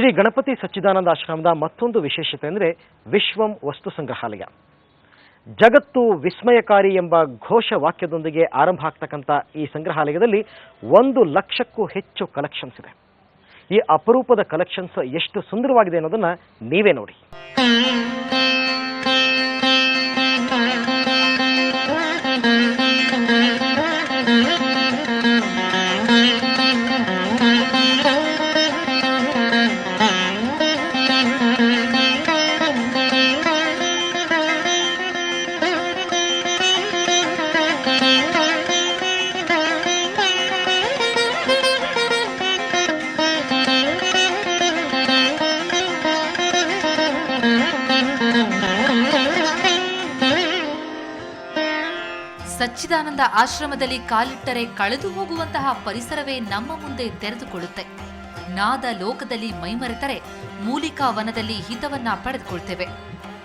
ಶ್ರೀ ಗಣಪತಿ ಸಚ್ಚಿದಾನಂದ ಆಶ್ರಮದ ಮತ್ತೊಂದು ವಿಶೇಷತೆ ಅಂದರೆ ವಿಶ್ವಂ ವಸ್ತು ಸಂಗ್ರಹಾಲಯ. ಜಗತ್ತು ವಿಸ್ಮಯಕಾರಿ ಎಂಬ ಘೋಷವಾಕ್ಯದೊಂದಿಗೆ ಆರಂಭ ಆಗ್ತಕ್ಕಂಥ ಈ ಸಂಗ್ರಹಾಲಯದಲ್ಲಿ 1 ಲಕ್ಷಕ್ಕೂ ಹೆಚ್ಚು ಕಲೆಕ್ಷನ್ಸ್ ಇದೆ. ಈ ಅಪರೂಪದ ಕಲೆಕ್ಷನ್ಸ್ ಎಷ್ಟು ಸುಂದರವಾಗಿದೆ ಅನ್ನೋದನ್ನ ನೀವೇ ನೋಡಿ. ಸಚ್ಚಿದಾನಂದ ಆಶ್ರಮದಲ್ಲಿ ಕಾಲಿಟ್ಟರೆ ಕಳೆದು ಹೋಗುವಂತಹ ಪರಿಸರವೇ ನಮ್ಮ ಮುಂದೆ ತೆರೆದುಕೊಳ್ಳುತ್ತೆ. ನಾದ ಲೋಕದಲ್ಲಿ ಮೈಮರೆತರೆ ಮೂಲಿಕಾ ವನದಲ್ಲಿ ಹಿತವನ್ನ ಪಡೆದುಕೊಳ್ತೇವೆ.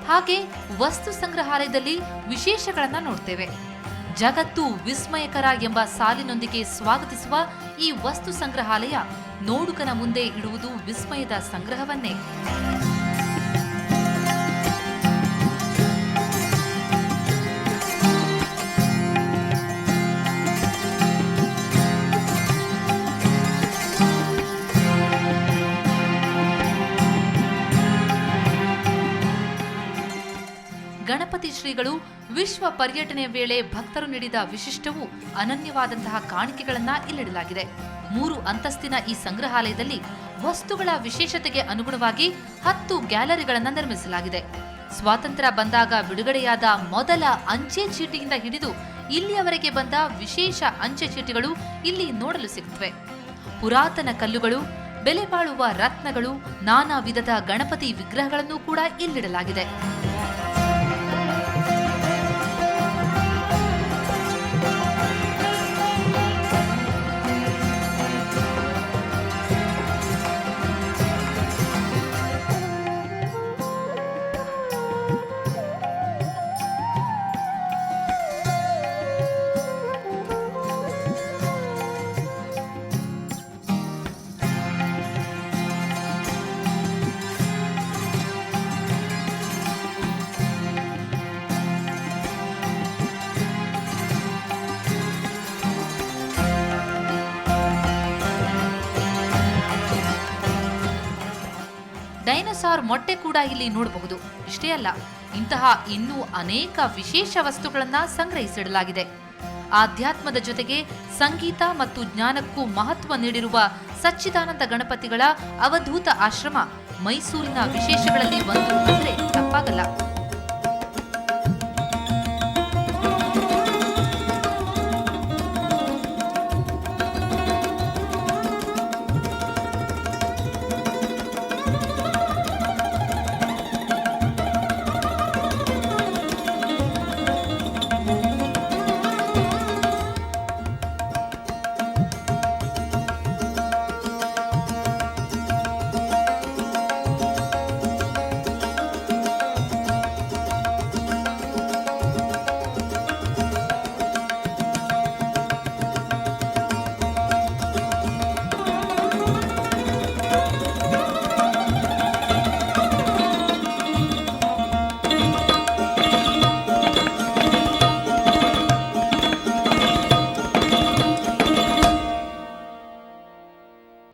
ಹಾಗೆ ವಸ್ತು ಸಂಗ್ರಹಾಲಯದಲ್ಲಿ ವಿಶೇಷಗಳನ್ನ ನೋಡ್ತೇವೆ. ಜಗತ್ತು ವಿಸ್ಮಯಕರ ಎಂಬ ಸಾಲಿನೊಂದಿಗೆ ಸ್ವಾಗತಿಸುವ ಈ ವಸ್ತು ಸಂಗ್ರಹಾಲಯ ನೋಡುಗನ ಮುಂದೆ ಇಡುವುದು ವಿಸ್ಮಯದ ಸಂಗ್ರಹವನ್ನೇ. ಗಣಪತಿ ಶ್ರೀಗಳು ವಿಶ್ವ ಪರ್ಯಟನೆಯ ವೇಳೆ ಭಕ್ತರು ನೀಡಿದ ವಿಶಿಷ್ಟವೂ ಅನನ್ಯವಾದಂತಹ ಕಾಣಿಕೆಗಳನ್ನ ಇಲ್ಲಿಡಲಾಗಿದೆ. 3 ಅಂತಸ್ತಿನ ಈ ಸಂಗ್ರಹಾಲಯದಲ್ಲಿ ವಸ್ತುಗಳ ವಿಶೇಷತೆಗೆ ಅನುಗುಣವಾಗಿ 10 ಗ್ಯಾಲರಿಗಳನ್ನು ನಿರ್ಮಿಸಲಾಗಿದೆ. ಸ್ವಾತಂತ್ರ್ಯ ಬಂದಾಗ ಬಿಡುಗಡೆಯಾದ ಮೊದಲ ಅಂಚೆ ಚೀಟಿಯಿಂದ ಹಿಡಿದು ಇಲ್ಲಿಯವರೆಗೆ ಬಂದ ವಿಶೇಷ ಅಂಚೆ ಚೀಟಿಗಳು ಇಲ್ಲಿ ನೋಡಲು ಸಿಗುತ್ತವೆ. ಪುರಾತನ ಕಲ್ಲುಗಳು, ಬೆಲೆ ಬಾಳುವ ರತ್ನಗಳು, ನಾನಾ ವಿಧದ ಗಣಪತಿ ವಿಗ್ರಹಗಳನ್ನು ಕೂಡ ಇಲ್ಲಿಡಲಾಗಿದೆ. ಡೈನೋಸಾರ್ ಮೊಟ್ಟೆ ಕೂಡ ಇಲ್ಲಿ ನೋಡಬಹುದು. ಇಷ್ಟೇ ಅಲ್ಲ, ಇಂತಹ ಇನ್ನೂ ಅನೇಕ ವಿಶೇಷ ವಸ್ತುಗಳನ್ನ ಸಂಗ್ರಹಿಸಿಡಲಾಗಿದೆ. ಆಧ್ಯಾತ್ಮದ ಜೊತೆಗೆ ಸಂಗೀತ ಮತ್ತು ಜ್ಞಾನಕ್ಕೂ ಮಹತ್ವ ನೀಡಿರುವ ಸಚ್ಚಿದಾನಂದ ಗಣಪತಿಗಳ ಅವಧೂತ ಆಶ್ರಮ ಮೈಸೂರಿನ ವಿಶೇಷಗಳಲ್ಲಿ ಒಂದು ಅಂದ್ರೆ ತಪ್ಪಾಗಲ್ಲ.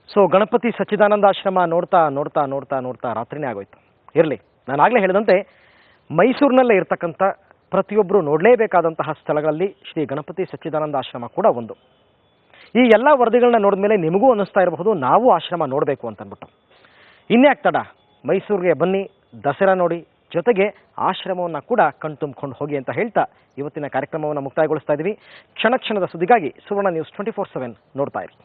ಸೊ ಗಣಪತಿ ಸಚ್ಚಿದಾನಂದ ಆಶ್ರಮ ನೋಡ್ತಾ ನೋಡ್ತಾ ನೋಡ್ತಾ ನೋಡ್ತಾ ರಾತ್ರಿನೇ ಆಗೋಯ್ತು. ಇರಲಿ, ನಾನಾಗಲೇ ಹೇಳಿದಂತೆ ಮೈಸೂರಿನಲ್ಲೇ ಇರತಕ್ಕಂಥ ಪ್ರತಿಯೊಬ್ಬರು ನೋಡಲೇಬೇಕಾದಂತಹ ಸ್ಥಳಗಳಲ್ಲಿ ಶ್ರೀ ಗಣಪತಿ ಸಚ್ಚಿದಾನಂದ ಆಶ್ರಮ ಕೂಡ ಒಂದು. ಈ ಎಲ್ಲ ವರದಿಗಳನ್ನ ನೋಡಿದ ಮೇಲೆ ನಿಮಗೂ ಅನ್ನಿಸ್ತಾ ಇರಬಹುದು ನಾವು ಆಶ್ರಮ ನೋಡಬೇಕು ಅಂತಂದ್ಬಿಟ್ಟು. ಇನ್ಯಾಕ್ ತಡ, ಮೈಸೂರಿಗೆ ಬನ್ನಿ, ದಸರಾ ನೋಡಿ, ಜೊತೆಗೆ ಆಶ್ರಮವನ್ನು ಕೂಡ ಕಣ್ತುಂಬಿಕೊಂಡು ಹೋಗಿ ಅಂತ ಹೇಳ್ತಾ ಇವತ್ತಿನ ಕಾರ್ಯಕ್ರಮವನ್ನು ಮುಕ್ತಾಯಗೊಳಿಸ್ತಾ ಇದ್ದೀವಿ. ಕ್ಷಣ ಕ್ಷಣದ ಸುದ್ದಿಗಾಗಿ ಸುವರ್ಣ ನ್ಯೂಸ್ 24/7 ನೋಡ್ತಾ ಇರಿ.